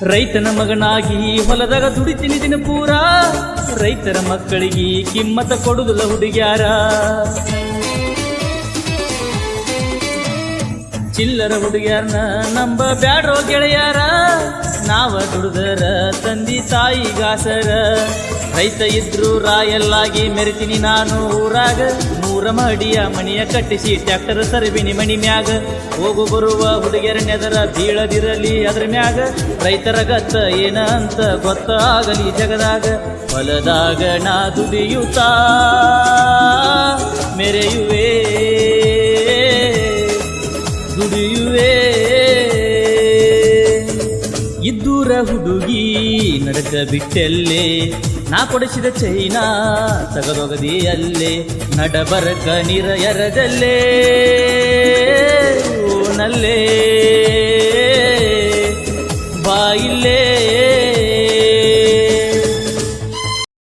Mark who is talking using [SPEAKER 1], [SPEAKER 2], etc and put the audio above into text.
[SPEAKER 1] ರೈತನ ಮಗನಾಗಿ ಹೊಲದಾಗ ದುಡಿತೀನಿ ದಿನ ಪೂರ, ರೈತರ ಮಕ್ಕಳಿಗೆ ಕಿಮ್ಮತ ಕೊಡುದಿಲ್ಲ ಹುಡುಗ್ಯಾರ. ಚಿಲ್ಲರ ಹುಡುಗ್ಯಾರನ ನಂಬ ಬ್ಯಾಡ್ರೋ ಗೆಳೆಯಾರ, ನಾವ ದುಡ್ದರ ತಂದಿ ತಾಯಿಗಾಸರ. ರೈತ ಇದ್ರು ರಾಯಲ್ಲಾಗಿ ಮೆರಿತೀನಿ ನಾನು ಊರಾಗ, 3 ಮಹಡಿಯ ಮಣಿಯ ಕಟ್ಟಿಸಿ ಟ್ಯಾಕ್ಟರ್ ಸರ್ಬಿನಿ ಮಣಿ ಮ್ಯಾಗ. ಹೋಗು ಬರುವ ಹುಡುಗಿಯರ ನೆದರ ಬೀಳದಿರಲಿ ಅದ್ರ ಮ್ಯಾಗ, ರೈತರ ಗತ್ತ ಏನ ಅಂತ ಗೊತ್ತಾಗಲಿ ಜಗದಾಗ. ಹೊಲದಾಗ ನಾ ದುಡಿಯುತ್ತಾ ಮೆರೆಯುವೆ ದುಡಿಯುವೆ. ಇದ್ದೂರ ಹುಡುಗಿ ನಡಕ ಬಿಟ್ಟೆಲ್ಲೇ, ನಾ ಕೊಡಿಸಿದ ಚೈನಾ ತಗದೊಗದಿ ಅಲ್ಲೇ. ನಡಬರಕ ನೀರ ಎರದಲ್ಲೇ ಓನಲ್ಲೇ ಬಾಯಿಲ್ಲೇ.